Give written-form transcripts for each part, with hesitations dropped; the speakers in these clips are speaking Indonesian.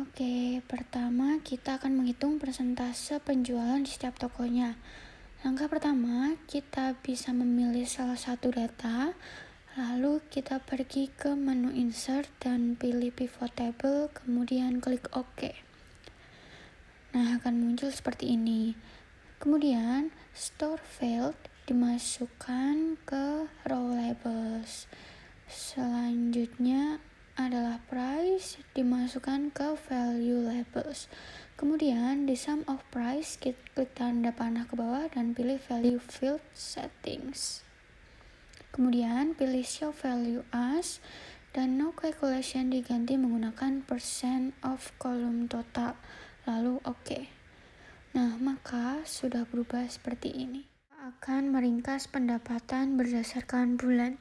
Oke, pertama kita akan menghitung persentase penjualan di setiap tokonya. Langkah pertama, kita bisa memilih salah satu data, lalu kita pergi ke menu insert dan pilih pivot table, kemudian klik OK. Nah, akan muncul seperti ini. Kemudian, store field dimasukkan ke row labels. Selanjutnya adalah price dimasukkan ke value labels. Kemudian di sum of price, kita klik tanda panah ke bawah dan pilih value field settings. Kemudian pilih show value as dan no calculation diganti menggunakan percent of column total, lalu OK. Nah, maka sudah berubah seperti ini. Akan meringkas pendapatan berdasarkan bulan.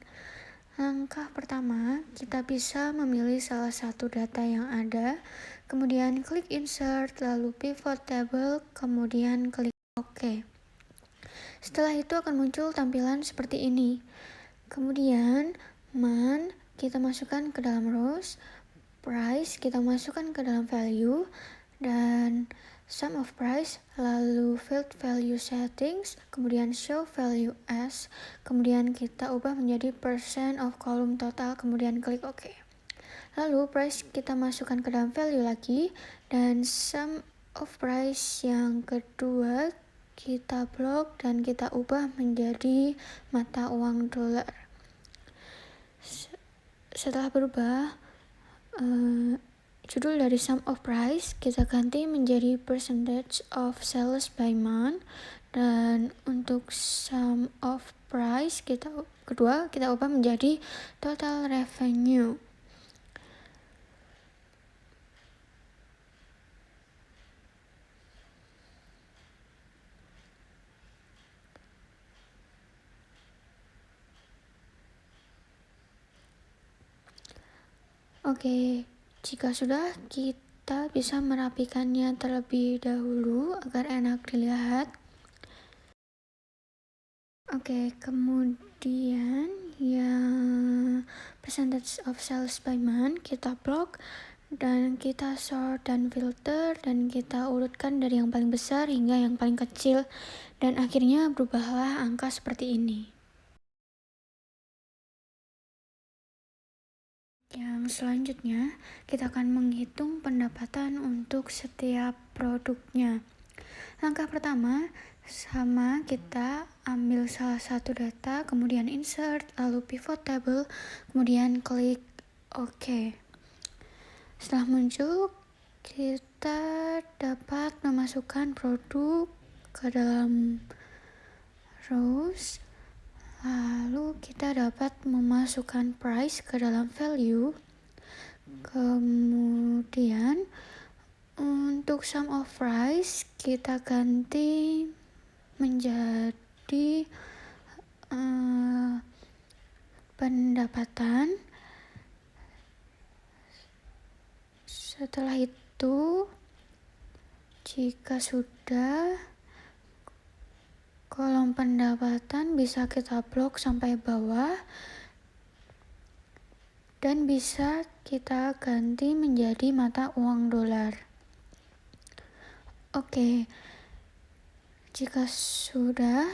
Langkah pertama, kita bisa memilih salah satu data yang ada, kemudian klik insert, lalu pivot table, kemudian klik OK. Setelah itu akan muncul tampilan seperti ini. Kemudian, month kita masukkan ke dalam rows, price kita masukkan ke dalam value, dan sum of price, lalu field value settings, kemudian show value as, kemudian kita ubah menjadi percent of column total, kemudian klik OK. Lalu price kita masukkan ke dalam value lagi, dan sum of price yang kedua kita blok dan kita ubah menjadi mata uang dolar. Setelah berubah, judul dari sum of price kita ganti menjadi percentage of sales by month, dan untuk sum of price kita ubah menjadi total revenue. Oke, jika sudah, kita bisa merapikannya terlebih dahulu agar enak dilihat. Oke, kemudian yang percentage of sales by month kita blok dan kita sort dan filter dan kita urutkan dari yang paling besar hingga yang paling kecil, dan akhirnya berubahlah angka seperti ini. Yang selanjutnya, kita akan menghitung pendapatan untuk setiap produknya. Langkah pertama, sama kita ambil salah satu data, kemudian insert, lalu pivot table, kemudian klik OK. Setelah muncul, kita dapat memasukkan produk ke dalam rows, lalu kita dapat memasukkan price ke dalam value. Kemudian untuk sum of price kita ganti menjadi pendapatan. Setelah itu, jika sudah, kolom pendapatan bisa kita blok sampai bawah dan bisa kita ganti menjadi mata uang dolar. Oke, jika sudah,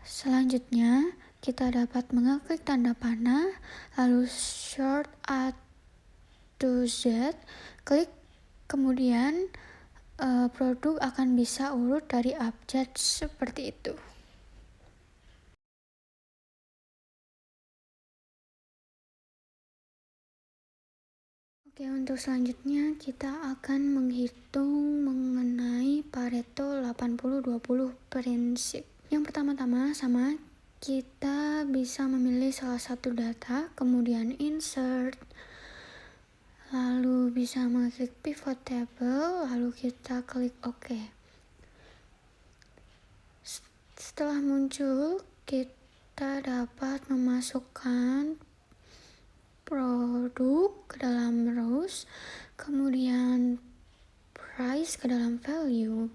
selanjutnya kita dapat mengeklik tanda panah, lalu short A to Z, klik, kemudian produk akan bisa urut dari abjad seperti itu. Oke, untuk selanjutnya kita akan menghitung mengenai Pareto 80-20 prinsip. Yang pertama-tama sama, kita bisa memilih salah satu data, kemudian insert, lalu bisa mengklik pivot table, lalu kita klik OK. Setelah muncul, kita dapat memasukkan produk ke dalam rows, kemudian price ke dalam value.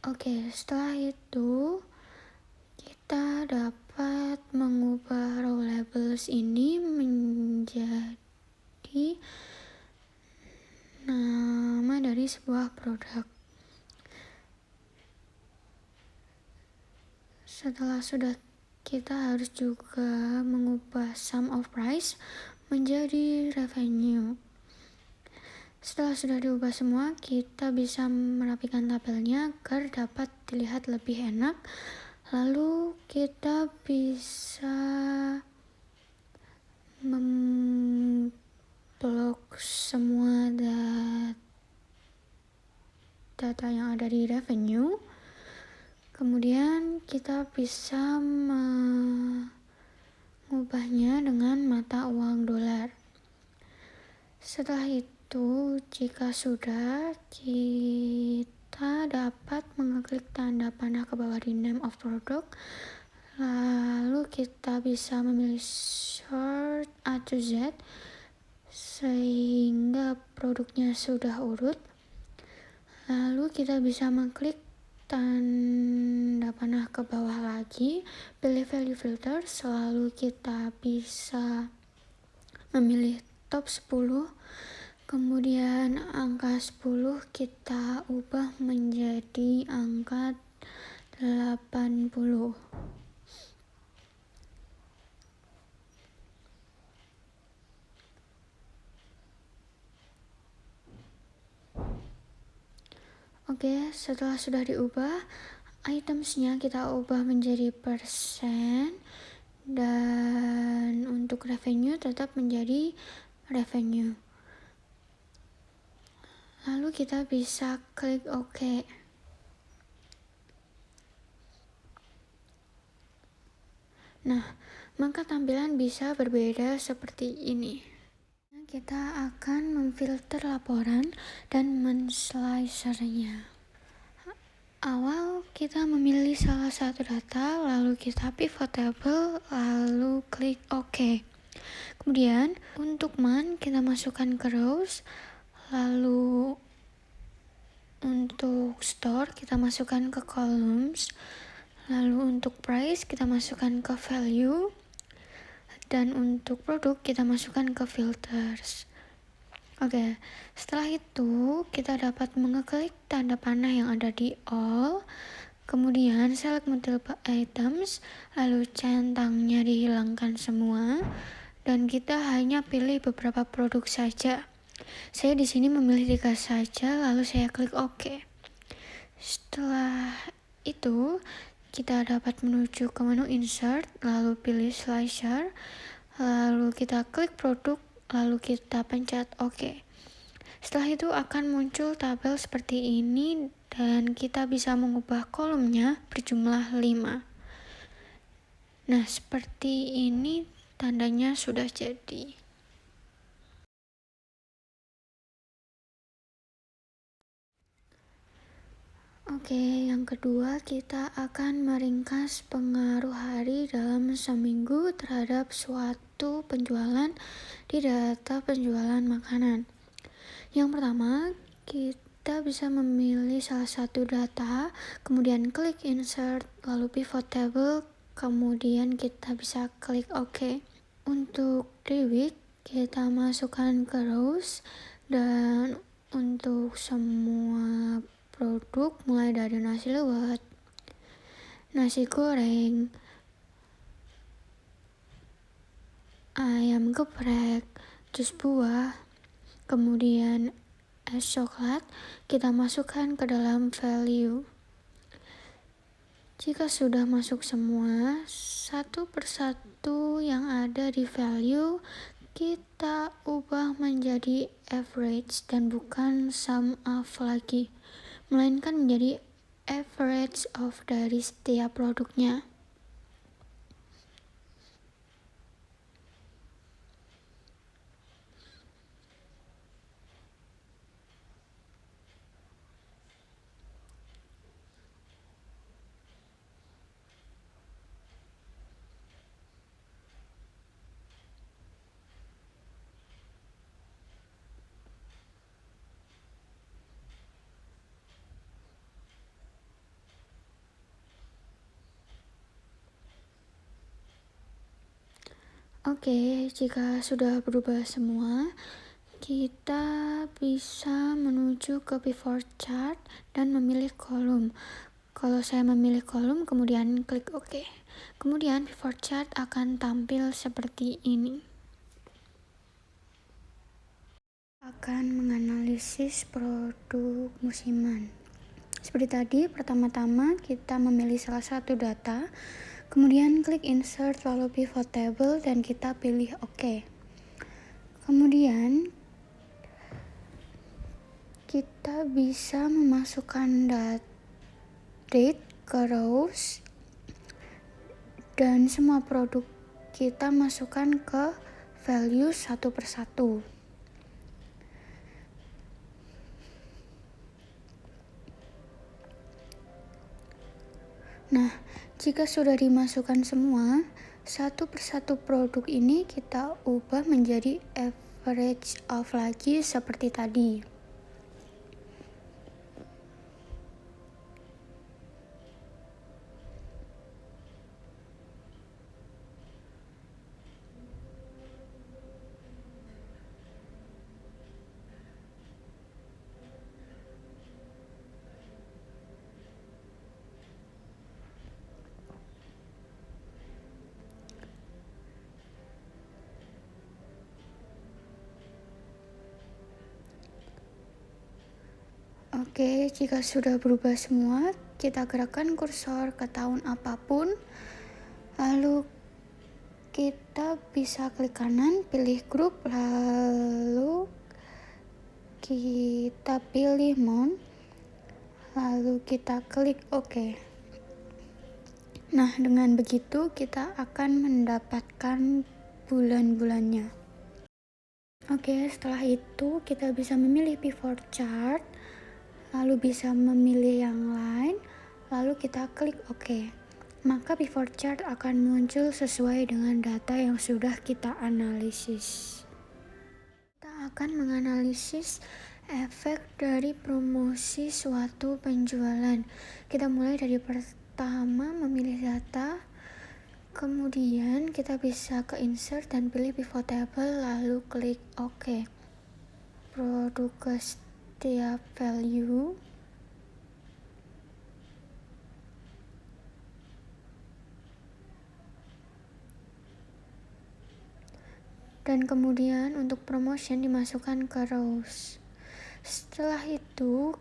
Oke, setelah itu kita dapat mengubah row labels ini menjadi dari sebuah produk. Setelah kita harus juga mengubah sum of price menjadi revenue. Setelah sudah diubah semua, kita bisa merapikan tabelnya agar dapat dilihat lebih enak. Lalu kita bisa memblok semua data yang ada di revenue. Kemudian kita bisa mengubahnya dengan mata uang dolar. Setelah itu, jika sudah, kita dapat mengeklik tanda panah ke bawah di name of product. Lalu kita bisa memilih sort A to Z sehingga produknya sudah urut. Lalu kita bisa mengklik tanda panah ke bawah lagi, pilih value filter. Lalu kita bisa memilih top 10, kemudian angka 10 kita ubah menjadi angka 80. Oke, setelah sudah diubah, itemsnya kita ubah menjadi persen, dan untuk revenue tetap menjadi revenue. Lalu kita bisa klik OK. Nah, maka tampilan bisa berbeda seperti ini. Kita akan memfilter laporan dan menslicernya. Awal kita memilih salah satu data, lalu kita pivot table, lalu klik OK. Kemudian untuk month kita masukkan ke rows, lalu untuk store kita masukkan ke columns, lalu untuk price kita masukkan ke value, dan untuk produk kita masukkan ke filters. Oke, setelah itu kita dapat mengeklik tanda panah yang ada di all, kemudian select multiple items, lalu centangnya dihilangkan semua, dan kita hanya pilih beberapa produk saja. Saya di sini memilih 3 saja, lalu saya klik OK. Setelah itu kita dapat menuju ke menu insert, lalu pilih slicer, lalu kita klik produk, lalu kita pencet OK. Setelah itu akan muncul tabel seperti ini dan kita bisa mengubah kolomnya berjumlah 5. Nah, seperti ini tandanya sudah jadi. Oke, yang kedua kita akan meringkas pengaruh hari dalam seminggu terhadap suatu penjualan di data penjualan makanan. Yang pertama, kita bisa memilih salah satu data, kemudian klik insert, lalu pivot table, kemudian kita bisa klik OK. Untuk day week, kita masukkan ke rows, dan untuk semua produk mulai dari nasi liwet, nasi goreng, ayam geprek, jus buah, kemudian es coklat, kita masukkan ke dalam value. Jika sudah masuk semua, satu persatu yang ada di value, kita ubah menjadi average dan bukan sum of lagi, melainkan menjadi average of dari setiap produknya. Oke, jika sudah berubah semua, kita kita bisa menuju ke pivot chart dan memilih kolom. Kalau saya memilih kolom, kemudian klik OK. Kemudian pivot chart akan tampil seperti ini. Akan menganalisis produk musiman. Seperti tadi, pertama-tama kita memilih salah satu data, kemudian klik insert lalu pivot table dan kita pilih OK. Kemudian kita bisa memasukkan date ke rows dan semua produk kita masukkan ke value satu persatu. Nah, jika sudah dimasukkan semua, satu persatu produk ini kita ubah menjadi average of lagi seperti tadi. Oke, jika sudah berubah semua, kita gerakkan kursor ke tahun apapun, lalu kita bisa klik kanan, pilih grup, lalu kita pilih month, lalu kita klik OK. Nah, dengan begitu kita akan mendapatkan bulan-bulannya. Oke, setelah itu kita bisa memilih pivot chart, lalu bisa memilih yang lain, lalu kita klik OK. Maka pivot chart akan muncul sesuai dengan data yang sudah kita analisis. Kita akan menganalisis efek dari promosi suatu penjualan. Kita mulai dari pertama memilih data, kemudian kita bisa ke insert dan pilih pivot table lalu klik OK. Produk ke setiap value. Dan kemudian untuk promotion dimasukkan ke rows. Setelah itu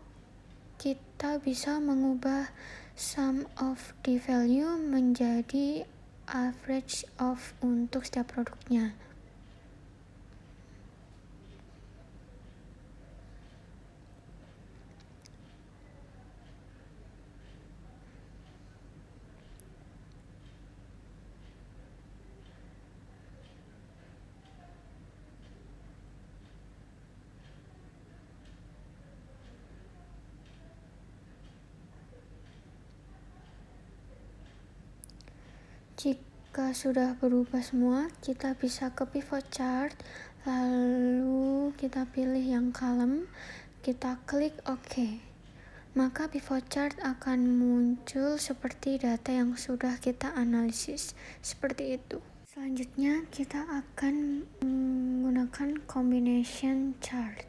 kita bisa mengubah sum of the value menjadi average of untuk setiap produknya. Jika sudah berubah semua, kita bisa ke pivot chart, lalu kita pilih yang column, kita klik OK. Maka pivot chart akan muncul seperti data yang sudah kita analisis, seperti itu. Selanjutnya kita akan menggunakan combination chart.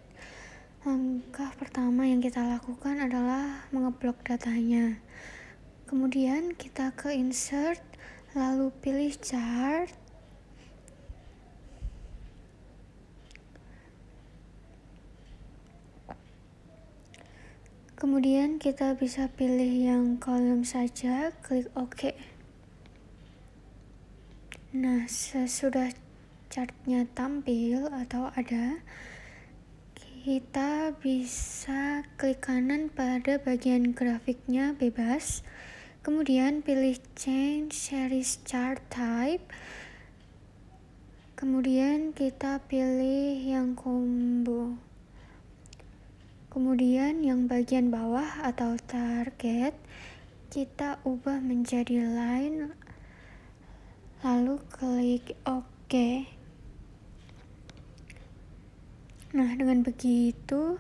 Langkah pertama yang kita lakukan adalah mengeblok datanya. Kemudian kita ke insert, lalu pilih chart. Kemudian kita bisa pilih yang kolom saja, klik OK. Nah, sesudah chartnya tampil atau ada, kita bisa klik kanan pada bagian grafiknya bebas. Kemudian pilih change series chart type. Kemudian kita pilih yang combo. Kemudian yang bagian bawah atau target kita ubah menjadi line, lalu klik OK. Nah, dengan begitu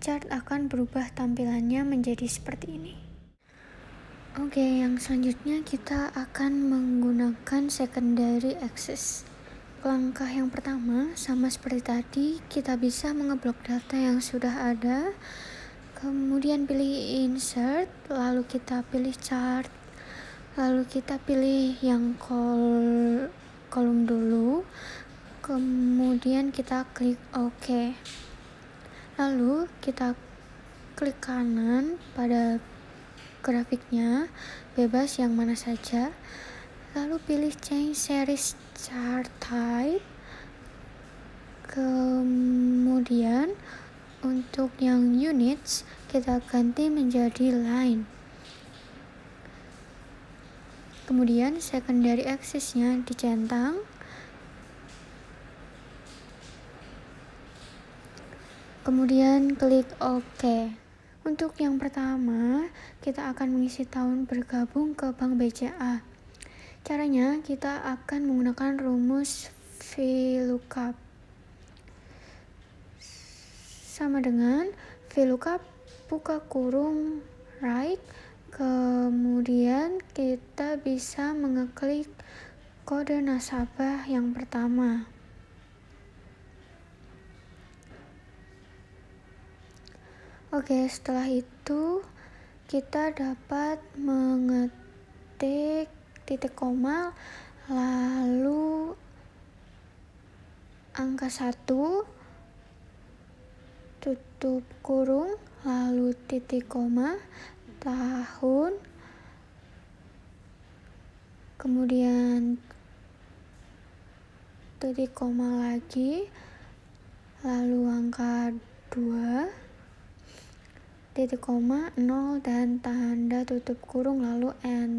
chart akan berubah tampilannya menjadi seperti ini. Oke, yang selanjutnya kita akan menggunakan secondary axis. langkah yang pertama, sama seperti tadi, kita bisa mengeblok data yang sudah ada. Kemudian pilih insert, lalu kita pilih chart, lalu kita pilih yang kolom dulu, kemudian kita klik OK. Lalu kita klik kanan pada grafiknya, bebas yang mana saja. Lalu pilih change series chart type. Kemudian untuk yang units kita ganti menjadi line. Kemudian secondary axis-nya dicentang. Kemudian klik OK. Untuk yang pertama, kita akan mengisi tahun bergabung ke Bank BCA. Caranya, kita akan menggunakan rumus VLOOKUP. Sama dengan VLOOKUP buka kurung right, kemudian kita bisa mengeklik kode nasabah yang pertama. Oke, setelah itu kita dapat mengetik titik koma, lalu angka 1, tutup kurung, lalu titik koma, tahun, kemudian titik koma lagi, lalu angka 2, titik koma, 0, dan tanda tutup kurung, lalu enter.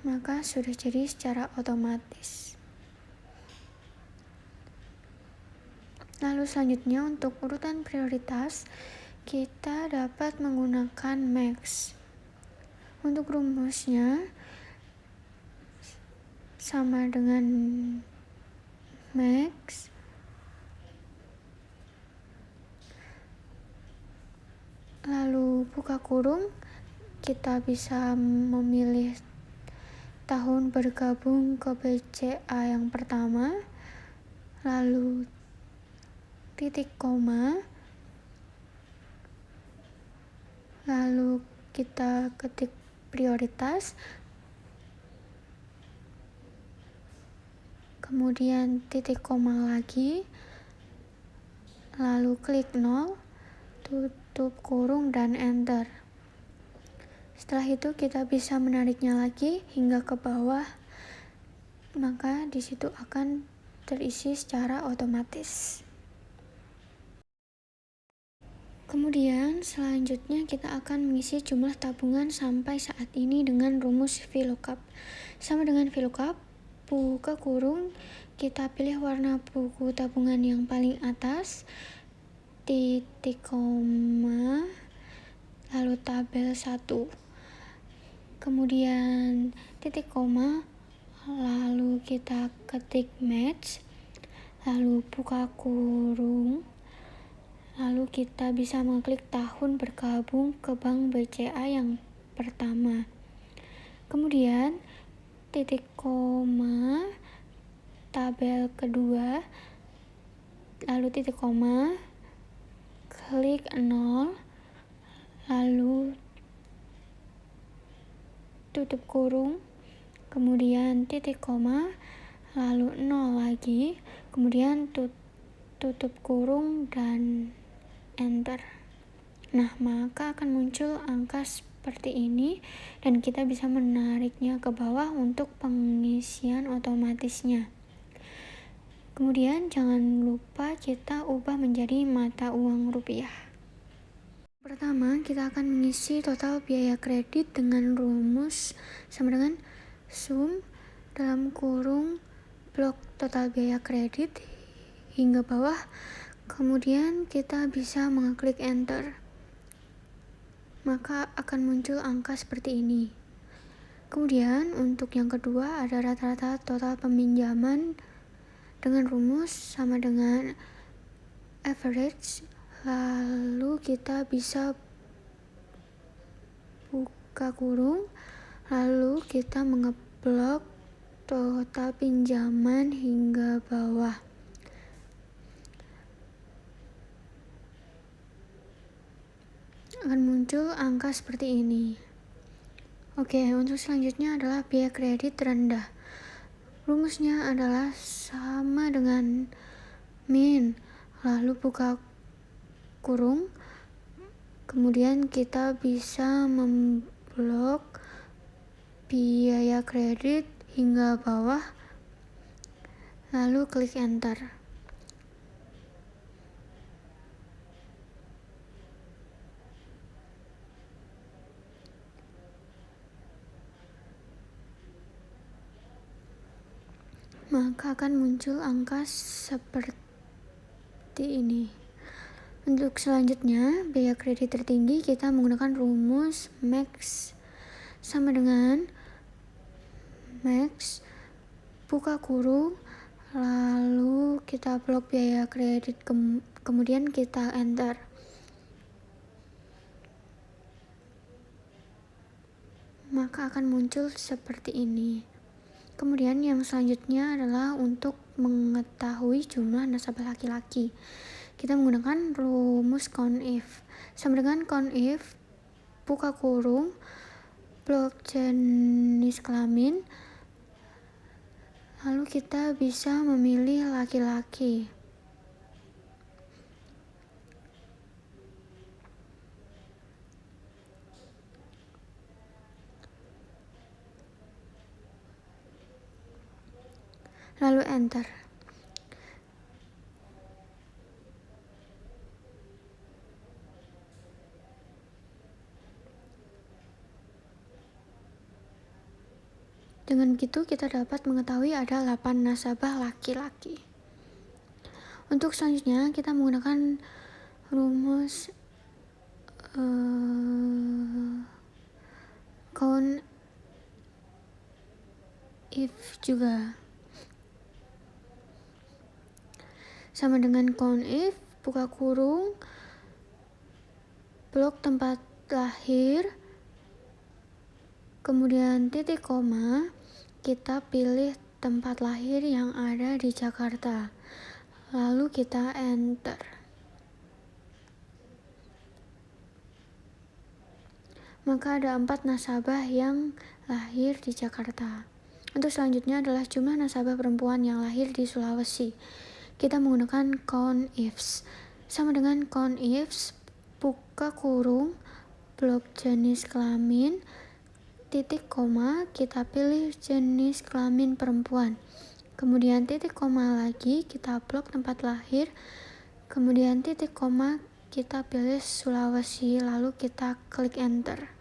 Maka sudah jadi secara otomatis. Lalu selanjutnya untuk urutan prioritas, kita dapat menggunakan max. Untuk rumusnya sama dengan max, lalu buka kurung, kita bisa memilih tahun bergabung ke BCA yang pertama, lalu titik koma, lalu kita ketik prioritas, kemudian titik koma lagi, lalu klik 0, tutup kurung, dan enter. Setelah itu kita bisa menariknya lagi hingga ke bawah, maka di situ akan terisi secara otomatis. Kemudian selanjutnya kita akan mengisi jumlah tabungan sampai saat ini dengan rumus VLOOKUP. Sama dengan VLOOKUP, buka kurung, kita pilih warna buku tabungan yang paling atas, titik koma, lalu tabel 1. Kemudian titik koma, lalu kita ketik match, lalu buka kurung, lalu kita bisa mengklik tahun bergabung ke Bank BCA yang pertama. Kemudian titik koma, tabel kedua, lalu titik koma, klik 0, lalu tutup kurung, kemudian titik koma, lalu 0 lagi, kemudian tutup kurung, dan enter. Nah, maka akan muncul angka seperti ini dan kita bisa menariknya ke bawah untuk pengisian otomatisnya. Kemudian jangan lupa kita ubah menjadi mata uang rupiah. Pertama, kita akan mengisi total biaya kredit dengan rumus sama dengan sum dalam kurung blok total biaya kredit hingga bawah. Kemudian kita bisa mengklik enter. Maka akan muncul angka seperti ini. Kemudian untuk yang kedua ada rata-rata total peminjaman dengan rumus sama dengan average. Lalu kita bisa buka kurung, lalu kita mengeblok total pinjaman hingga bawah. Akan muncul angka seperti ini. Oke, untuk selanjutnya adalah biaya kredit rendah. Rumusnya adalah sama dengan min, lalu buka kurung, kemudian kita bisa memblok biaya kredit hingga bawah, lalu klik enter. Maka akan muncul angka seperti ini. Untuk selanjutnya, biaya kredit tertinggi, kita menggunakan rumus max sama dengan max buka kurung, lalu kita blok biaya kredit, kemudian kita enter. Maka akan muncul seperti ini. Kemudian yang selanjutnya adalah untuk mengetahui jumlah nasabah laki-laki. Kita menggunakan rumus CONIF. Sama dengan CONIF buka kurung, blok jenis kelamin, lalu kita bisa memilih laki-laki. Lalu enter. Dengan begitu kita dapat mengetahui ada 8 nasabah laki-laki. Untuk selanjutnya kita menggunakan rumus CONIF juga. Sama dengan CONIF buka kurung, blok tempat lahir, kemudian titik koma, kita pilih tempat lahir yang ada di Jakarta, lalu kita enter. Maka ada 4 nasabah yang lahir di Jakarta. Untuk selanjutnya adalah jumlah nasabah perempuan yang lahir di Sulawesi. Kita menggunakan CONIFs. Sama dengan CONIFs buka kurung, blok jenis kelamin, titik koma, kita pilih jenis kelamin perempuan, kemudian titik koma lagi, kita blok tempat lahir, kemudian titik koma, kita pilih Sulawesi, lalu kita klik enter.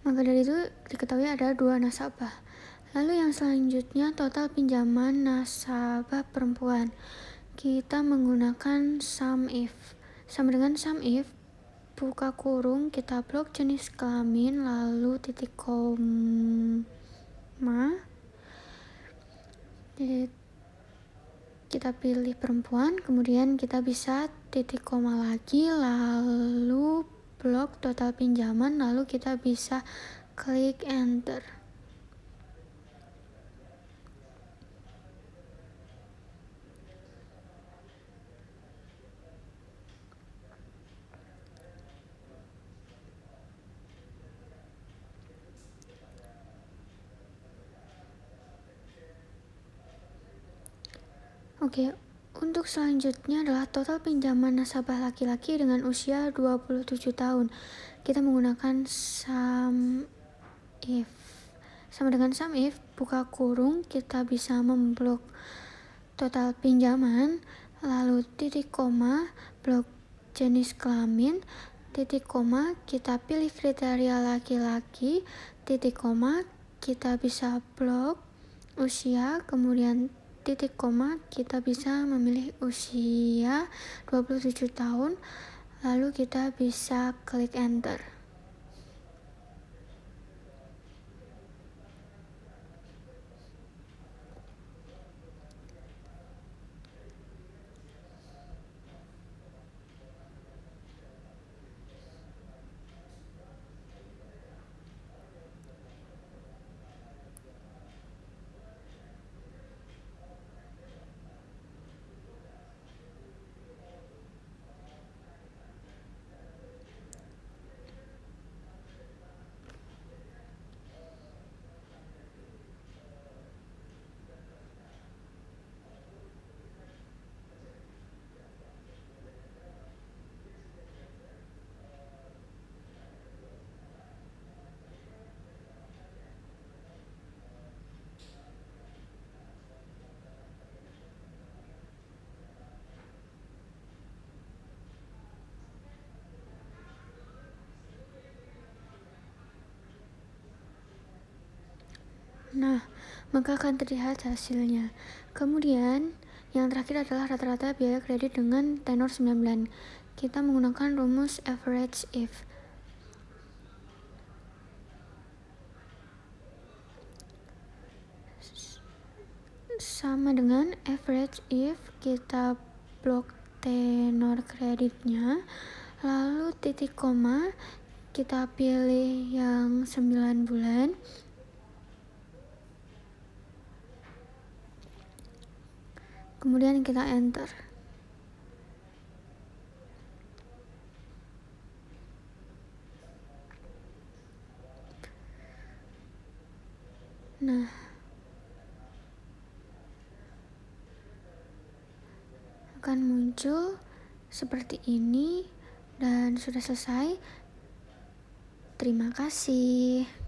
Maka dari itu diketahui ada 2 nasabah. Lalu yang selanjutnya total pinjaman nasabah perempuan. Kita menggunakan SUMIF. Sama dengan SUMIF buka kurung, kita blok jenis kelamin, lalu titik koma, kita pilih perempuan, kemudian kita bisa titik koma lagi, lalu blok total pinjaman, lalu kita bisa klik enter. Oke, untuk selanjutnya adalah total pinjaman nasabah laki-laki dengan usia 27 tahun. Kita menggunakan SUMIF. Sama dengan SUMIF buka kurung, kita bisa memblok total pinjaman, lalu titik koma, blok jenis kelamin, titik koma, kita pilih kriteria laki-laki, titik koma kita bisa blok usia, kemudian titik koma kita bisa memilih usia 27 tahun, lalu kita bisa klik enter. Nah, maka akan terlihat hasilnya. Kemudian, yang terakhir adalah rata-rata biaya kredit dengan tenor 9 bulan. Kita menggunakan rumus average if. Sama dengan average if, kita blok tenor kreditnya, lalu titik koma, kita pilih yang 9 bulan, kemudian kita enter. Nah, akan muncul seperti ini dan sudah selesai. Terima kasih.